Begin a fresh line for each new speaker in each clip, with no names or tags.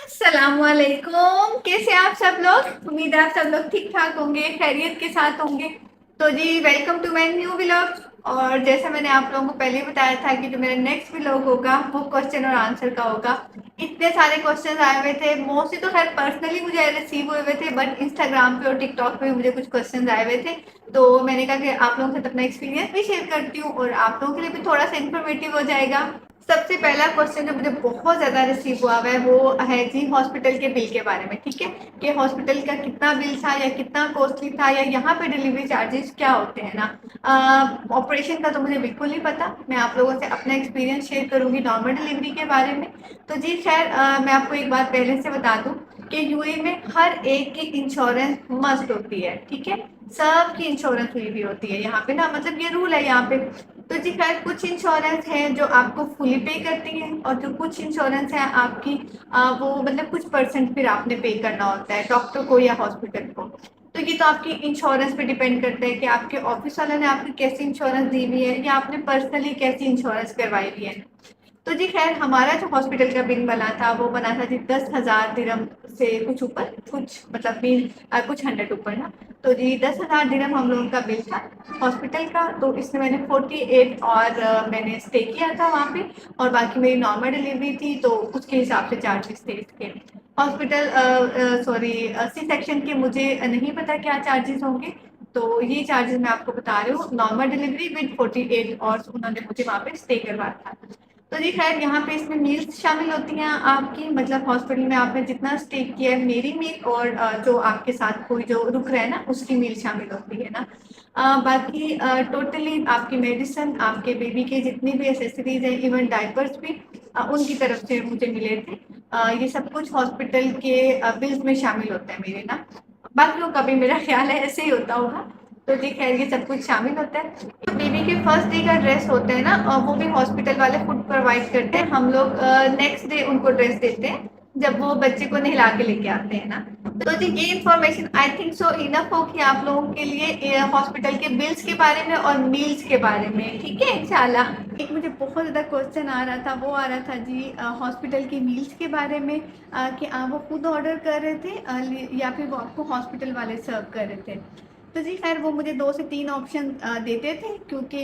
अस्सलामुअलैकुम। कैसे आप सब लोग? उम्मीद है आप सब लोग ठीक ठाक होंगे, खैरियत के साथ होंगे। तो जी welcome to my new vlog. और जैसा मैंने आप लोगों को पहले बताया था कि जो मेरा नेक्स्ट व्लॉग होगा वो क्वेश्चन और आंसर का होगा। इतने सारे क्वेश्चन आए हुए थे, मोस्टली तो खैर पर्सनली मुझे रिसीव हुए हुए थे, बट इंस्टाग्राम पे और टिकटॉक पे मुझे कुछ क्वेश्चन आए हुए थे। तो मैंने कहा कि आप लोगों के साथ अपना एक्सपीरियंस भी शेयर करती हूँ और आप लोगों के लिए भी थोड़ा सा इन्फॉर्मेटिव हो जाएगा। सबसे पहला क्वेश्चन जो मुझे बहुत ज़्यादा रिसीव हुआ हुआ है वो है जी हॉस्पिटल के बिल के बारे में। ठीक है, कि हॉस्पिटल का कितना बिल था या कितना कॉस्टली था या यहाँ पे डिलीवरी चार्जेस क्या होते हैं ना। ऑपरेशन का तो मुझे बिल्कुल नहीं पता, मैं आप लोगों से अपना एक्सपीरियंस शेयर करूँगी नॉर्मल डिलीवरी के बारे में। तो जी खैर मैं आपको एक बात पहले से बता दूँ कि यूएई में हर एक की इंश्योरेंस मस्ट होती है। ठीक है, सबकी इंश्योरेंस हुई भी होती है यहाँ पे ना, मतलब ये रूल है यहाँ पे। तो जी खैर कुछ इंश्योरेंस है जो आपको फुली पे करती है और जो कुछ इंश्योरेंस है आपकी वो मतलब कुछ परसेंट फिर आपने पे करना होता है डॉक्टर को या हॉस्पिटल को। तो ये तो आपकी इंश्योरेंस पे डिपेंड करता है कि आपके ऑफिस वाले ने आपकी कैसी इंश्योरेंस दी हुई है या आपने पर्सनली कैसी इंश्योरेंस करवाई हुई है। तो जी खैर हमारा जो हॉस्पिटल का बिल बना था वो बना था जी 10,000 दिरहम से कुछ ऊपर, कुछ मतलब कुछ 100 ऊपर ना। तो जी 10,000 दिरहम हम लोगों का बिल था हॉस्पिटल का। तो इसमें मैंने 48 और मैंने स्टे किया था वहाँ पे। और बाकी मेरी नॉर्मल डिलीवरी थी तो उसके हिसाब से चार्जेस थे इसके। हॉस्पिटल सॉरी सी सेक्शन के मुझे नहीं पता क्या चार्जेस होंगे। तो ये चार्जेस मैं आपको बता रही हूँ, नॉर्मल डिलीवरी विद 48 और उन्होंने मुझे वहाँ पे स्टे करवाया था। तो जी खैर यहाँ पे इसमें मील्स शामिल होती हैं आपकी, मतलब हॉस्पिटल में आपने जितना स्टे किया है मेरी मील और जो आपके साथ कोई जो रुक रहा है ना उसकी मील शामिल होती है ना। बाकी टोटली आपकी मेडिसिन, आपके बेबी के जितनी भी एसेसरीज हैं, इवन डायपर्स भी उनकी तरफ से मुझे मिले थे। ये सब कुछ हॉस्पिटल के बिल्स में शामिल होता है मेरे ना। बाकी लोग का भी मेरा ख्याल है ऐसे ही होता होगा। तो जी खैर ये सब कुछ शामिल होता है। जो बेबी के फर्स्ट डे का ड्रेस होता है ना वो भी हॉस्पिटल वाले खुद प्रोवाइड करते हैं। हम लोग नेक्स्ट डे उनको ड्रेस देते हैं जब वो बच्चे को नहला के लेके आते हैं ना। तो जी ये information I think so enough हो कि आप लोगों के लिए हॉस्पिटल के बिल्स के बारे में और मील्स के बारे में। ठीक है इंशाल्लाह। एक मुझे बहुत ज़्यादा क्वेश्चन आ रहा था, वो आ रहा था जी हॉस्पिटल की मील्स के बारे में, कि आप वो खुद ऑर्डर कर रहे थे या फिर वो आपको हॉस्पिटल वाले सर्व कर रहे थे। तो जी खैर वो मुझे 2 से 3 ऑप्शन देते थे क्योंकि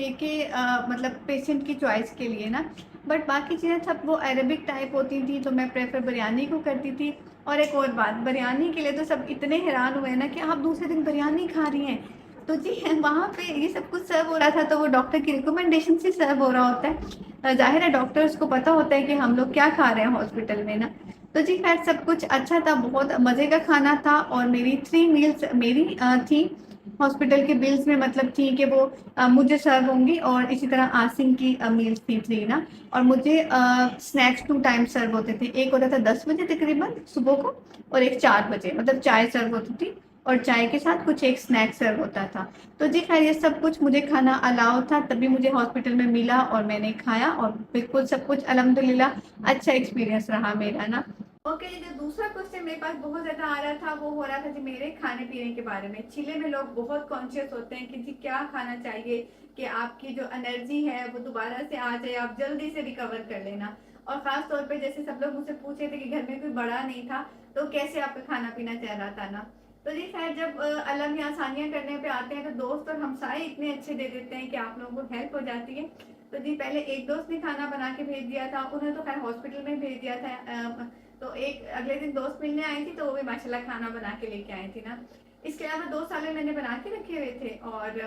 मतलब पेशेंट की चॉइस के लिए ना। बट बाकी चीज़ें सब वो अरेबिक टाइप होती थी तो मैं प्रेफर बिरयानी को करती थी। और एक और बात, बिरयानी के लिए तो सब इतने हैरान हुए ना कि आप दूसरे दिन बिरयानी खा रही हैं। तो जी वहाँ पे ये सब कुछ सर्व हो रहा था तो वो डॉक्टर की रिकमेंडेशन से सर्व हो रहा होता है। जाहिर है डॉक्टर्स को पता होता है कि हम लोग क्या खा रहे हैं हॉस्पिटल में ना। तो जी खैर सब कुछ अच्छा था, बहुत मज़े का खाना था और मेरी 3 मील्स मेरी थी हॉस्पिटल के बिल्स में, मतलब थी कि वो मुझे सर्व होंगी और इसी तरह आसिम की मील्स थी 3 ना। और मुझे स्नैक्स 2 टाइम सर्व होते थे, एक होता था 10 बजे तकरीबन सुबह को और एक 4 बजे, मतलब चाय सर्व होती थी और चाय के साथ कुछ एक स्नैक्स सर्व होता था। तो जी खैर ये सब कुछ मुझे खाना अलाउ था तभी मुझे हॉस्पिटल में मिला और मैंने खाया और बिल्कुल सब कुछ अल्हम्दुलिल्लाह अच्छा एक्सपीरियंस रहा मेरा ना। ओके, जो दूसरा क्वेश्चन मेरे पास बहुत ज़्यादा आ रहा था वो हो रहा था जी मेरे खाने पीने के बारे में। चिले में लोग बहुत कॉन्शियस होते हैं कि जी क्या खाना चाहिए कि आपकी जो एनर्जी है वो दोबारा से आ जाए, आप जल्दी से रिकवर कर लेना। और ख़ास तौर पे जैसे सब लोग मुझसे पूछे थे कि घर में कोई बड़ा नहीं था तो कैसे आपका खाना पीना चल रहा था ना। तो जी खैर जब अल्लाह में आसानियाँ करने पे आते हैं तो दोस्त और हमसाए इतने अच्छे दे देते हैं कि आप लोगों को हेल्प हो जाती है। तो जी पहले एक दोस्त ने खाना बना के भेज दिया था, उन्हें तो खैर हॉस्पिटल में भेज दिया था। तो एक अगले दिन दोस्त मिलने आई थी तो वो भी माशाल्लाह खाना बना के लेके आई थी ना। इसके अलावा 2 साल मैंने बना के रखे हुए थे। और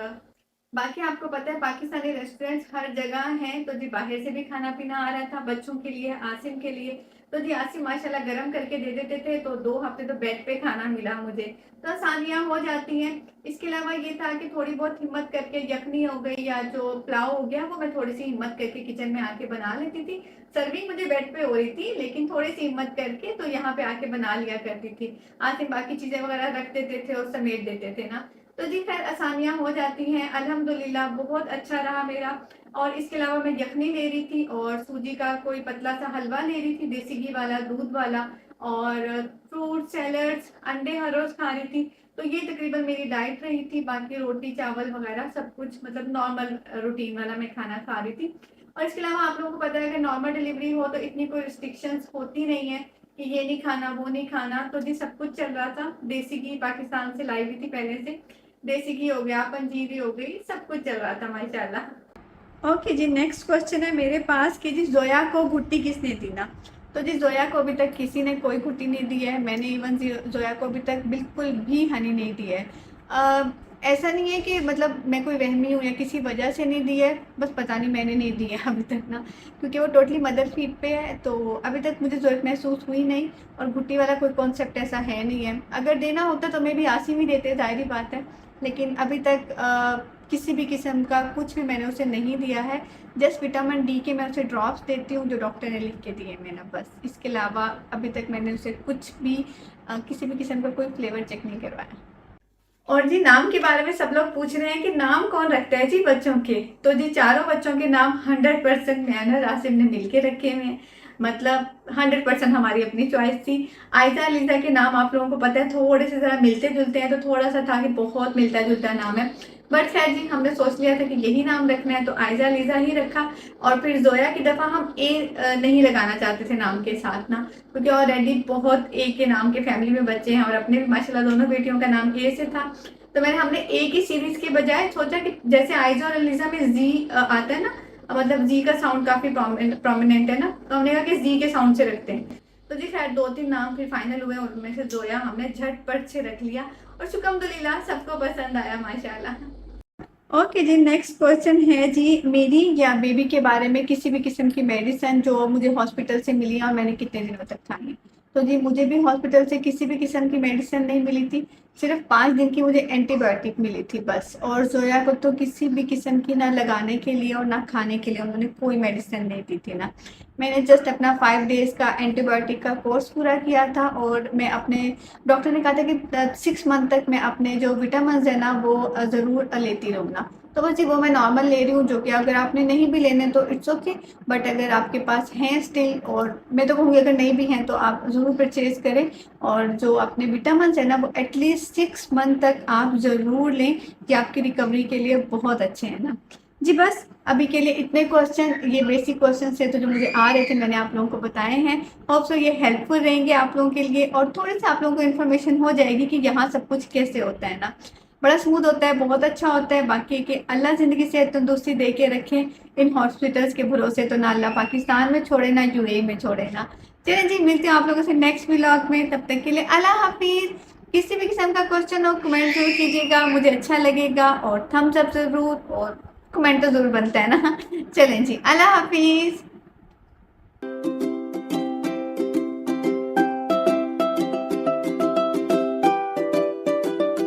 बाकी आपको पता है पाकिस्तानी रेस्टोरेंट्स हर जगह हैं तो जी बाहर से भी खाना पीना आ रहा था बच्चों के लिए, आसिम के लिए। तो जी आसिम माशाल्लाह गरम करके दे देते थे तो 2 हफ्ते तो बेड पे खाना मिला मुझे। तो आसानियाँ हो जाती हैं। इसके अलावा ये था कि थोड़ी बहुत हिम्मत करके यखनी हो गई या जो पुलाव हो गया वो मैं थोड़ी सी हिम्मत करके किचन में आके बना लेती थी। सर्विंग मुझे बेड पे हो रही थी लेकिन थोड़ी सी हिम्मत करके तो यहाँ पे आके बना लिया करती थी। आसिम बाकी चीज़ें वगैरह रख देते थे और समेट देते थे ना। तो जी खैर आसानियाँ हो जाती हैं अल्हम्दुलिल्लाह, बहुत अच्छा रहा मेरा। और इसके अलावा मैं यखनी ले रही थी और सूजी का कोई पतला सा हलवा ले रही थी देसी घी वाला, दूध वाला। और फ्रूट सैलड्स, अंडे हर रोज़ खा रही थी। तो ये तकरीबन मेरी डाइट रही थी। बाकी रोटी चावल वगैरह सब कुछ मतलब नॉर्मल रूटीन वाला मैं खाना खा रही थी। और इसके अलावा आप लोगों को पता है कि नॉर्मल डिलीवरी हो तो इतनी कोई रिस्ट्रिक्शंस होती नहीं है कि ये नहीं खाना वो नहीं खाना। तो जी सब कुछ चल रहा था। देसी घी पाकिस्तान से लाई हुई थी पहले से, देसी घी हो गया, पंजीरी हो गई, सब कुछ चल रहा था माशाल्लाह। ओके जी, नेक्स्ट क्वेश्चन है मेरे पास कि जी जोया को गुट्टी किसने दी ना। तो जी जोया को अभी तक किसी ने कोई गुट्टी नहीं दी है। मैंने इवन जोया को अभी तक बिल्कुल भी हनी नहीं दी है। ऐसा नहीं है कि मतलब मैं कोई वहमी हूँ या किसी वजह से नहीं दी है, बस पता नहीं मैंने नहीं दी है अभी तक ना, क्योंकि वो टोटली मदर फीड पे है। तो अभी तक मुझे ज़रूरत महसूस हुई नहीं, और गुट्टी वाला कोई कॉन्सेप्ट ऐसा है नहीं है। अगर देना होता तो मैं भी आसी भी देते, ज़ाहिर बात है। लेकिन अभी तक किसी भी किस्म का कुछ भी मैंने उसे नहीं दिया है। जस्ट विटामिन डी के मैं उसे ड्रॉप्स देती हूँ जो डॉक्टर ने लिख के दिए मैंने, बस। इसके अलावा अभी तक मैंने उसे कुछ भी किसी भी किस्म का कोई फ्लेवर चेक नहीं करवाया। और जी नाम के बारे में सब लोग पूछ रहे हैं कि नाम कौन रखता है जी बच्चों के। तो जी चारों बच्चों के नाम 100% मैं और आसिम ने मिलके रखे हुए हैं। मतलब 100% हमारी अपनी चॉइस थी। आयजा लीजा के नाम आप लोगों को पता है थोड़े से ज़रा मिलते जुलते हैं, तो थोड़ा सा था कि बहुत मिलता जुलता नाम है। बट खैर जी हमने सोच लिया था कि यही नाम रखना है, तो आयजा लीजा ही रखा। और फिर जोया की दफ़ा हम नहीं लगाना चाहते थे नाम के साथ ना, क्योंकि ऑलरेडी बहुत ए के नाम के फैमिली में बच्चे हैं, और अपने भी माशाल्लाह दोनों बेटियों का नाम ए से था। तो हमने ए की सीरीज के बजाय सोचा कि जैसे आइजा और अलीजा में जी आता है ना, मतलब जी का साउंड काफी प्रोमिनेंट है ना, तो हमने कहा कि जी के साउंड से रखते हैं। तो जी खैर 2-3 नाम फिर फाइनल हुए, उनमें से जोया हमने झटपट से रख लिया, और शुक्रिल्लाह सबको पसंद आया माशाल्लाह। ओके जी, नेक्स्ट क्वेश्चन है जी मेरी या बेबी के बारे में किसी भी किस्म की मेडिसिन जो मुझे हॉस्पिटल से मिली और मैंने कितने दिनों तक खाई। तो जी मुझे भी हॉस्पिटल से किसी भी किस्म की मेडिसिन नहीं मिली थी, सिर्फ 5 दिन की मुझे एंटीबायोटिक मिली थी बस। और जोया को तो किसी भी किस्म की ना लगाने के लिए और ना खाने के लिए उन्होंने कोई मेडिसिन नहीं दी थी ना। मैंने जस्ट अपना 5 डेज़ का एंटीबायोटिक का कोर्स पूरा किया था, और मैं अपने डॉक्टर ने कहा था कि 6 मंथ तक मैं अपने जो विटामिन है ना वो ज़रूर लेती रहूँगा। तो बस जी वो मैं नॉर्मल ले रही हूँ, जो कि अगर आपने नहीं भी लेने तो इट्स ओके। बट अगर आपके पास हैं स्टिल, और मैं तो कहूँगी अगर नहीं भी हैं तो आप ज़रूर परचेज़ करें। और जो अपने विटामिन है ना वो एटलीस्ट 6 मंथ तक आप ज़रूर लें, कि आपकी रिकवरी के लिए बहुत अच्छे हैं ना जी। बस अभी के लिए इतने क्वेश्चन, ये बेसिक क्वेश्चन थे तो जो मुझे आ रहे थे मैंने आप लोगों को बताए हैं। होप सो ये हेल्पफुल रहेंगे आप लोगों के लिए, और थोड़े से आप लोगों को इन्फॉर्मेशन हो जाएगी कि यहाँ सब कुछ कैसे होता है ना। बड़ा स्मूथ होता है, बहुत अच्छा होता है। बाकी कि अल्लाह ज़िंदगी से तंदुरुस्ती दे के रखें इन हॉस्पिटल्स के भरोसे, तो ना अल्लाह पाकिस्तान में छोड़े ना यूएई में छोड़े ना। चलें जी, मिलती हूँ आप लोगों से नेक्स्ट व्लॉग में, तब तक के लिए अल्लाह हाफिज़। किसी भी किस्म का क्वेश्चन हो कमेंट जरूर कीजिएगा, मुझे अच्छा लगेगा, और थम्स अप ज़रूर, और कमेंट तो ज़रूर बनता है ना। चलें जी, अल्लाह हाफिज़।